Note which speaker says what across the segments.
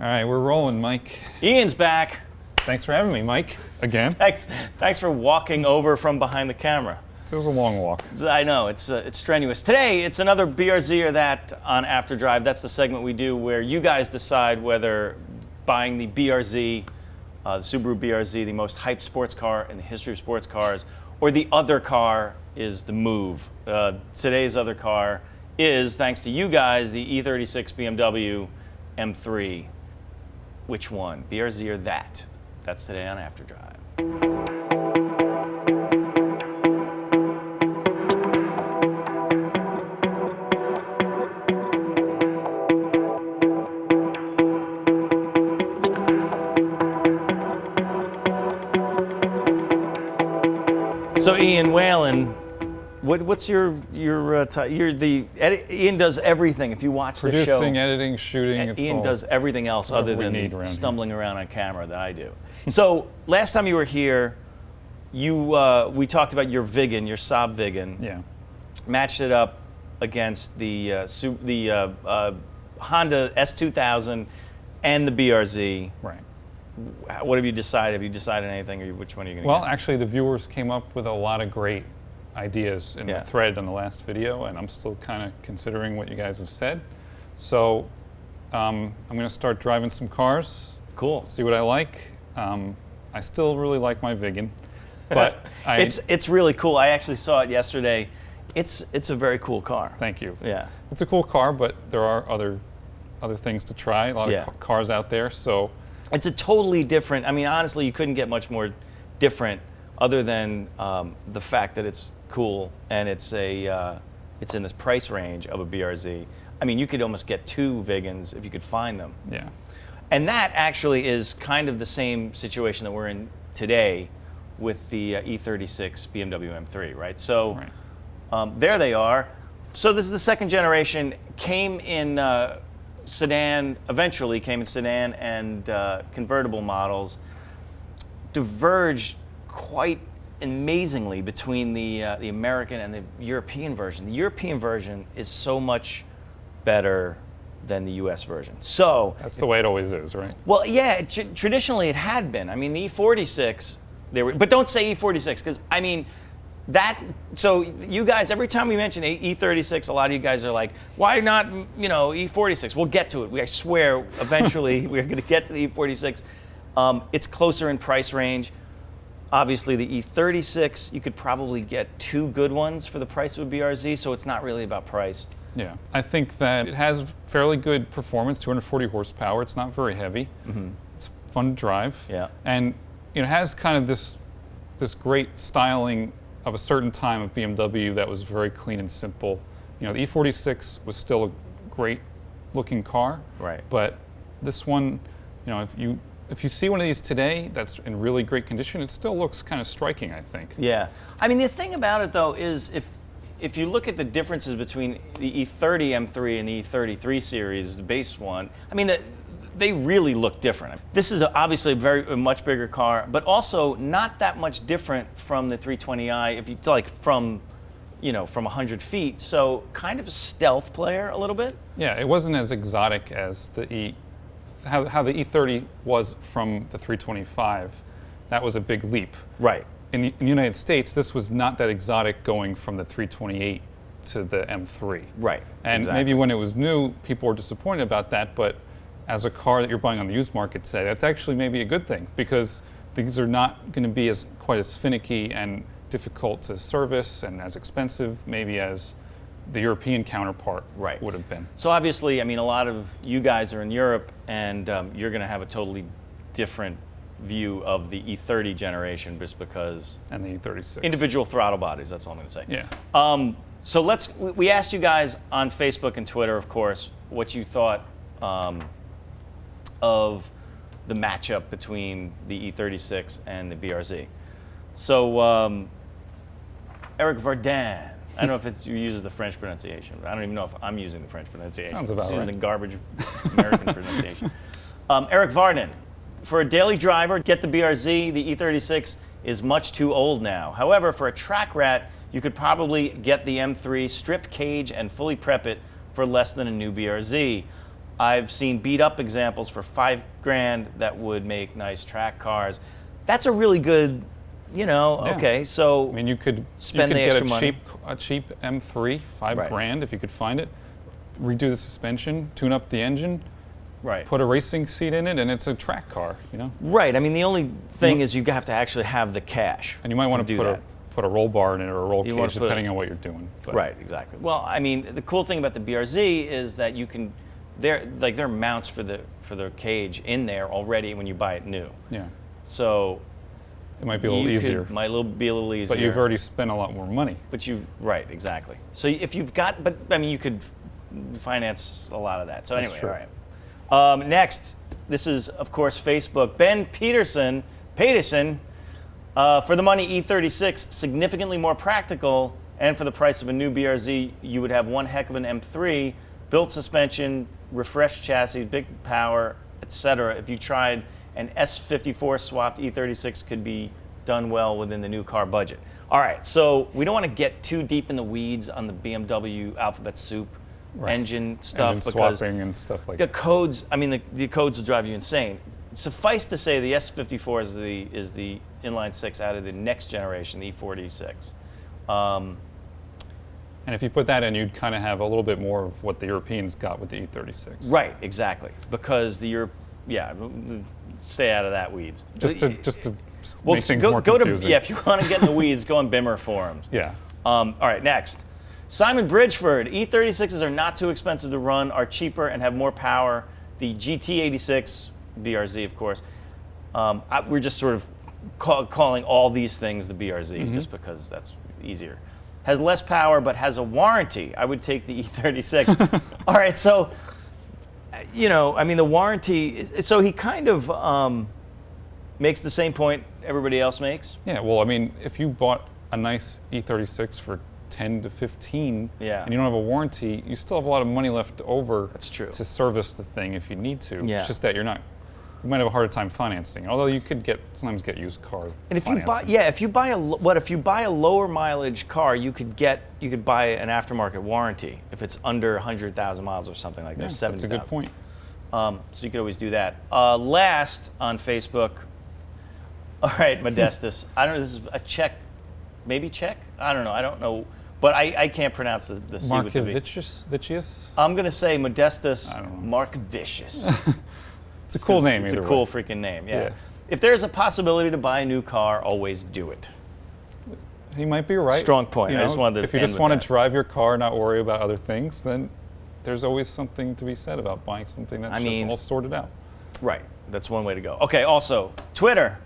Speaker 1: All right, we're rolling, Mike.
Speaker 2: Ian's back.
Speaker 1: Thanks for having me, Mike, again.
Speaker 2: Thanks for walking over from behind the camera.
Speaker 1: It was a long walk.
Speaker 2: I know, it's strenuous. Today, it's another BRZ or that on After Drive. That's the segment we do where you guys decide whether buying the BRZ, the Subaru BRZ, the most hyped sports car in the history of sports cars, or the other car is the move. Today's other car is, thanks to you guys, the E36 BMW M3. Which one, BRZ or that? That's today on After Drive. So Ian Whalen, what's your Ian does everything. If you watch the show,
Speaker 1: producing, editing, shooting.
Speaker 2: Ian does everything else other than stumbling around on camera that I do. So last time you were here, we talked about your Viggen, your Saab Viggen.
Speaker 1: Yeah.
Speaker 2: Matched it up against the Honda S2000 and the BRZ.
Speaker 1: Right.
Speaker 2: What have you decided? Have you decided anything, or which one are you going to
Speaker 1: Well, actually, the viewers came up with a lot of great ideas in the thread on the last video, and I'm still kind of considering what you guys have said. So I'm going to start driving some cars.
Speaker 2: Cool.
Speaker 1: See what I like. I still really like my Viggen, but
Speaker 2: it's really cool. I actually saw it yesterday. It's a very cool car.
Speaker 1: Thank you.
Speaker 2: Yeah.
Speaker 1: It's a cool car, but there are other things to try. A lot of cars out there, so.
Speaker 2: It's a totally different, I mean, honestly, you couldn't get much more different other than the fact that it's cool and it's in this price range of a BRZ. I mean, you could almost get two Viggens if you could find them.
Speaker 1: Yeah. And
Speaker 2: that actually is kind of the same situation that we're in today with the E36 BMW M3, right? So there they are. So this is the second generation, came in sedan, eventually came in sedan and convertible models, diverged quite amazingly between the American and the European version. The European version is so much better than the US version. So
Speaker 1: that's the way it always is, right?
Speaker 2: Well, yeah, traditionally it had been. I mean, the E46, but don't say E46, because I mean, so you guys, every time we mention E36, a lot of you guys are like, why not, E46? We'll get to it. I swear, eventually we're going to get to the E46. It's closer in price range. Obviously, the E36, you could probably get two good ones for the price of a BRZ, so it's not really about price.
Speaker 1: Yeah, I think that it has fairly good performance, 240 horsepower. It's not very heavy. Mm-hmm. It's fun to drive.
Speaker 2: Yeah.
Speaker 1: And it has kind of this great styling of a certain time of BMW that was very clean and simple. The E46 was still a great looking car.
Speaker 2: Right.
Speaker 1: But this one, if you see one of these today that's in really great condition, it still looks kind of striking, I think.
Speaker 2: Yeah. I mean, the thing about it though is if you look at the differences between the E30 M3 and the E33 series, the base one, I mean, they really look different. This is obviously a much bigger car, but also not that much different from the 320i, if you like from 100 feet. So kind of a stealth player a little bit.
Speaker 1: Yeah, it wasn't as exotic as how the E30 was from the 325. That was a big leap.
Speaker 2: Right.
Speaker 1: In the United States, this was not that exotic going from the 328 to the M3.
Speaker 2: Right.
Speaker 1: And maybe when it was new, people were disappointed about that, but as a car that you're buying on the used market today, that's actually maybe a good thing, because these are not going to be quite as finicky and difficult to service and as expensive maybe as the European counterpart would have been.
Speaker 2: So obviously, I mean, a lot of you guys are in Europe, and you're going to have a totally different view of the E30 generation just because...
Speaker 1: And the E36.
Speaker 2: Individual throttle bodies, that's all I'm going to say.
Speaker 1: Yeah.
Speaker 2: So we asked you guys on Facebook and Twitter, of course, what you thought of the matchup between the E36 and the BRZ. So Eric Varden, I don't know if you uses the French pronunciation, but I don't even know if I'm using the French pronunciation.
Speaker 1: Sounds about right.
Speaker 2: Using the garbage American pronunciation. Eric Varden, for a daily driver, get the BRZ. The E36 is much too old now. However, for a track rat, you could probably get the M3, strip cage, and fully prep it for less than a new BRZ. I've seen beat up examples for $5,000 that would make nice track cars. That's a really good, okay, so
Speaker 1: I mean, you could
Speaker 2: spend the
Speaker 1: get
Speaker 2: extra money.
Speaker 1: a cheap M3, $5,000 if you could find it. Redo the suspension, tune up the engine,
Speaker 2: Right.
Speaker 1: put a racing seat in it, and it's a track car.
Speaker 2: Right. I mean, the only thing is you have to actually have the cash.
Speaker 1: And you might want to put a roll bar in it or a roll cage, depending on what you're doing. But.
Speaker 2: Right. Exactly. Well, I mean, the cool thing about the BRZ is that you can, there are mounts for the cage in there already when you buy it new.
Speaker 1: Yeah.
Speaker 2: So
Speaker 1: it might be a little easier.
Speaker 2: Might be a little easier.
Speaker 1: But you've already spent a lot more money.
Speaker 2: Right, exactly. So if you've got, but I mean, you could finance a lot of that. So anyway, all right. Next, this is of course Facebook. Ben Peterson, for the money E36, significantly more practical, and for the price of a new BRZ, you would have one heck of an M3, built suspension, refreshed chassis, big power, etc. If you tried an S54 swapped E36, could be done well within the new car budget. All right, so we don't want to get too deep in the weeds on the BMW alphabet soup engine stuff,
Speaker 1: engine
Speaker 2: because
Speaker 1: swapping and stuff like
Speaker 2: the codes. I mean, the codes will drive you insane. Suffice to say, the S54 is the inline six out of the next generation, the E46.
Speaker 1: And if you put that in, you'd kind of have a little bit more of what the Europeans got with the E36.
Speaker 2: Right, exactly, because stay out of that weeds.
Speaker 1: Just to make things more confusing.
Speaker 2: If you want to get in the weeds, go on Bimmer forums.
Speaker 1: Yeah.
Speaker 2: All right, next. Simon Bridgeford, E36s are not too expensive to run, are cheaper, and have more power. The GT86, BRZ, of course, we're just sort of calling all these things the BRZ just because that's easier. Has less power, but has a warranty. I would take the E36. All right, so, I mean, the warranty, so he kind of makes the same point everybody else makes.
Speaker 1: Yeah, well, I mean, if you bought a nice E36 for 10 to 15 and you don't have a warranty, you still have a lot of money left over.
Speaker 2: That's true.
Speaker 1: To service the thing if you need to.
Speaker 2: Yeah.
Speaker 1: It's just that you might have a harder time financing, although you could sometimes get used car
Speaker 2: and if
Speaker 1: financing.
Speaker 2: if you buy a lower mileage car, you could buy an aftermarket warranty if it's under 100,000 miles or something like that. 70,000.
Speaker 1: That's a good point.
Speaker 2: So you could always do that. Last on Facebook. All right, Modestus. I don't know. This is a Czech, maybe Czech. I don't know. I don't know. But I can't pronounce the C with the V.
Speaker 1: Markevicius?
Speaker 2: I'm going to say Modestus Markevicius.
Speaker 1: It's a cool name.
Speaker 2: It's a cool freaking name, yeah. If there's a possibility to buy a new car, always do it.
Speaker 1: He might be right.
Speaker 2: Strong point. I just wanted to
Speaker 1: if you just want to drive your car, not worry about other things, then there's always something to be said about buying something that's just all sorted out.
Speaker 2: Right. That's one way to go. Okay, also, Twitter.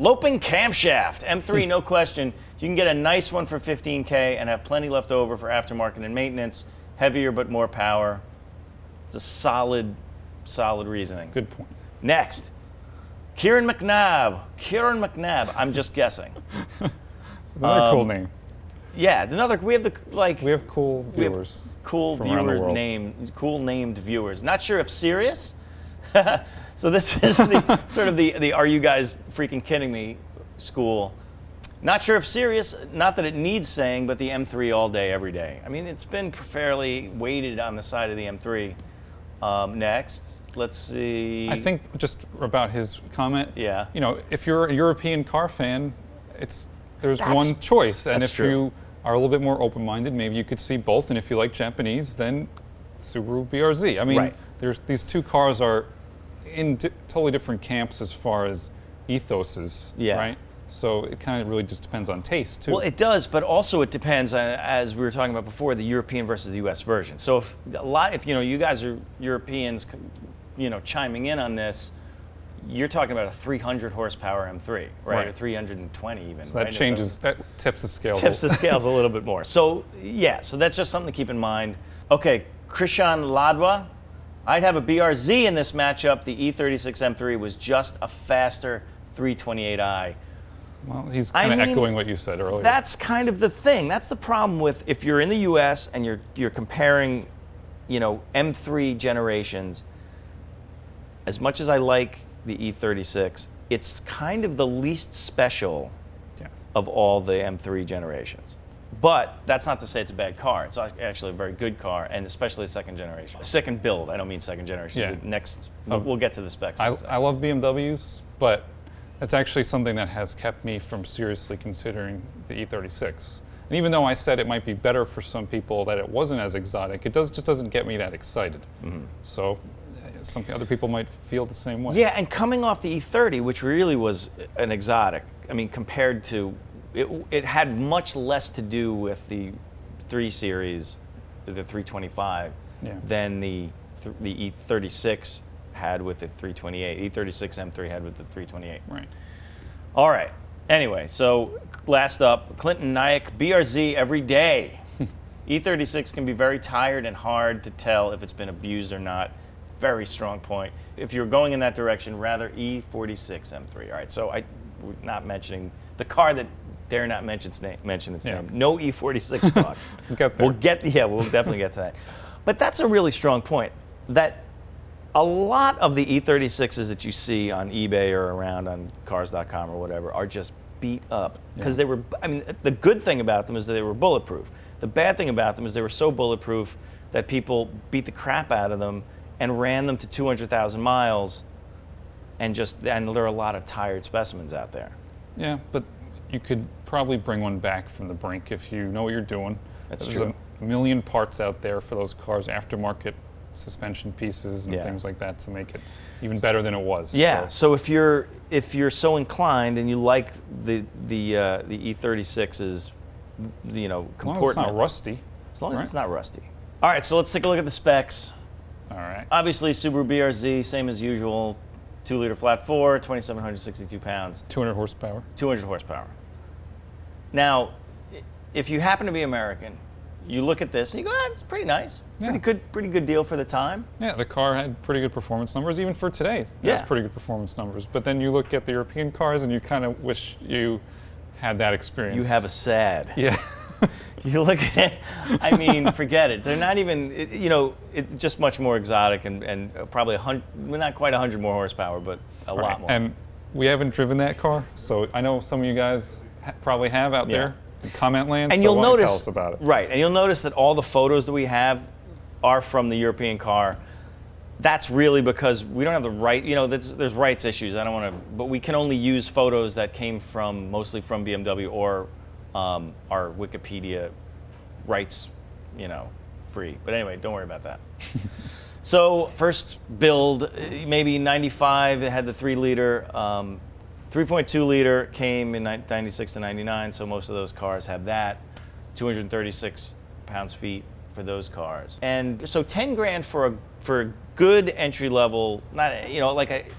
Speaker 2: Loping camshaft, M3, no question. You can get a nice one for $15K and have plenty left over for aftermarket and maintenance. Heavier but more power. It's a solid reasoning.
Speaker 1: Good point.
Speaker 2: Next, Kieran McNabb. I'm just guessing.
Speaker 1: It's another cool name.
Speaker 2: Yeah, we have
Speaker 1: cool viewers.
Speaker 2: Cool named viewers. Not sure if serious. So this is the are you guys freaking kidding me school. Not sure if serious, not that it needs saying, but the M3 all day, every day. I mean, it's been fairly weighted on the side of the M3. Next, let's see.
Speaker 1: I think just about his comment.
Speaker 2: Yeah.
Speaker 1: If you're a European car fan, there's one choice, and if you are a little bit more open-minded, maybe you could see both. And if you like Japanese, then Subaru BRZ. I mean, these two cars are in totally different camps as far as ethoses, right? So it kind of really just depends on taste, too.
Speaker 2: Well, it does, but also it depends on, as we were talking about before, the European versus the U.S. version. So if you guys are Europeans, chiming in on this, you're talking about a 300 horsepower M3, right? Or 320 even.
Speaker 1: So that changes, that tips the scales.
Speaker 2: Tips the scales a little bit more. So so that's just something to keep in mind. Okay, Krishan Ladwa. I'd have a BRZ in this matchup. The E36 M3 was just a faster 328i.
Speaker 1: Well, he's kind of echoing what you said earlier.
Speaker 2: That's kind of the thing. That's the problem with if you're in the U.S. and you're comparing, M3 generations. As much as I like the E36, it's kind of the least special of all the M3 generations. But that's not to say it's a bad car. It's actually a very good car, and especially a second generation. Second build, I don't mean second generation.
Speaker 1: Yeah.
Speaker 2: The next, we'll get to the specs.
Speaker 1: I love BMWs, but that's actually something that has kept me from seriously considering the E36. And even though I said it might be better for some people that it wasn't as exotic, it just doesn't get me that excited. So some other people might feel the same way.
Speaker 2: Yeah, and coming off the E30, which really was an exotic, I mean, compared to, it had much less to do with the 3 Series, the 325, than the E36 had with the 328. E36 M3 had with the 328.
Speaker 1: Right.
Speaker 2: All right. Anyway, so last up, Clinton Nayak, BRZ every day. E36 can be very tired and hard to tell if it's been abused or not. Very strong point. If you're going in that direction, rather E46 M3. All right, so we're not mentioning the car that dare not mention its name. No E46 talk. We'll definitely get to that. But that's a really strong point. That a lot of the E36s that you see on eBay or around on cars.com or whatever are just beat up because they were. I mean, the good thing about them is that they were bulletproof. The bad thing about them is they were so bulletproof that people beat the crap out of them and ran them to 200,000 miles, and there are a lot of tired specimens out there.
Speaker 1: Yeah, but you could probably bring one back from the brink if you know what you're doing.
Speaker 2: That's
Speaker 1: There's
Speaker 2: true.
Speaker 1: a million parts out there for those cars, aftermarket suspension pieces and
Speaker 2: Yeah.
Speaker 1: things like that to make it even better than it was.
Speaker 2: Yeah. So if you're so inclined and you like the E36's, comportment,
Speaker 1: as long as it's not rusty.
Speaker 2: As long as it's not rusty. All right. So let's take a look at the specs.
Speaker 1: All right.
Speaker 2: Obviously, Subaru BRZ, same as usual, 2-liter flat 4, 2,762 pounds.
Speaker 1: 200 horsepower.
Speaker 2: 200 horsepower. Now, if you happen to be American, you look at this and you go, it's pretty nice.
Speaker 1: Yeah.
Speaker 2: Pretty good deal for the time.
Speaker 1: Yeah, the car had pretty good performance numbers, even for today. It has pretty good performance numbers. But then you look at the European cars and you kind of wish you had that experience.
Speaker 2: You have a sad.
Speaker 1: Yeah.
Speaker 2: You look at it, I mean, forget it. They're not even, it's just much more exotic and probably not quite 100 more horsepower, but a lot more.
Speaker 1: And we haven't driven that car, so I know some of you guys probably have out there in comment land.
Speaker 2: And
Speaker 1: so
Speaker 2: you'll
Speaker 1: why don't you
Speaker 2: notice,
Speaker 1: tell us about it.
Speaker 2: Right, and you'll notice that all the photos that we have are from the European car. That's really because we don't have the right, there's rights issues. I don't want to, but we can only use photos that came mostly from BMW or our Wikipedia rights, free. But anyway, don't worry about that. So first build, maybe 95, it had the 3-liter. 3.2 liter came in 96 to 99, so most of those cars have that. 236 pounds-feet for those cars. And so 10 grand for a good entry level, not like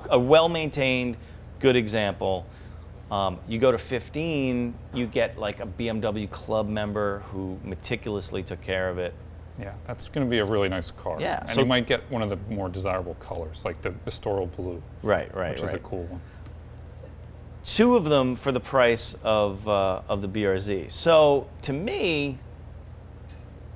Speaker 2: a well-maintained, good example. You go to 15, you get like a BMW club member who meticulously took care of it.
Speaker 1: Yeah, that's going to be a really nice car.
Speaker 2: Yeah,
Speaker 1: and
Speaker 2: so
Speaker 1: you might get one of the more desirable colors, like the Estoril Blue.
Speaker 2: Right,
Speaker 1: which is a cool one.
Speaker 2: 2 of them for the price of the BRZ. So to me,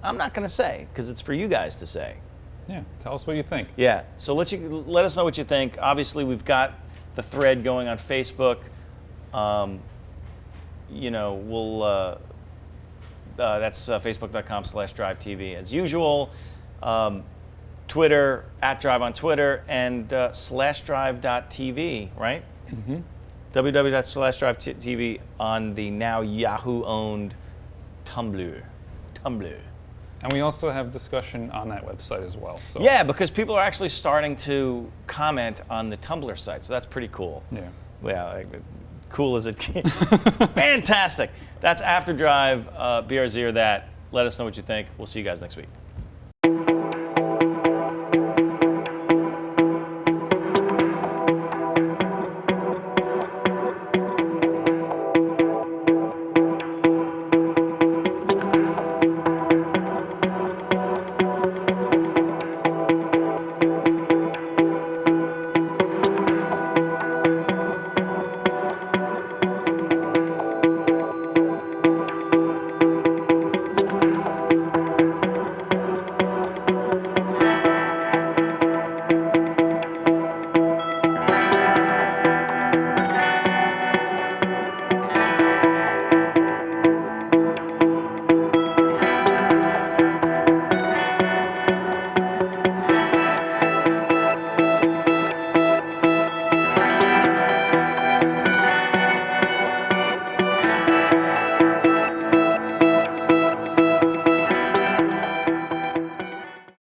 Speaker 2: I'm not going to say because it's for you guys to say.
Speaker 1: Yeah, tell us what you think.
Speaker 2: Yeah, so let us know what you think. Obviously, we've got the thread going on Facebook. We'll that's facebook.com/drivetv as usual. Twitter @drive on Twitter and /drive.tv, right?
Speaker 1: Mm-hmm.
Speaker 2: www./drive.tv on the now Yahoo-owned Tumblr.
Speaker 1: And we also have discussion on that website as well. So
Speaker 2: Yeah, because people are actually starting to comment on the Tumblr site, so that's pretty cool.
Speaker 1: Yeah.
Speaker 2: Yeah, cool as it can. Fantastic. That's After Drive, BRZ or that. Let us know what you think. We'll see you guys next week.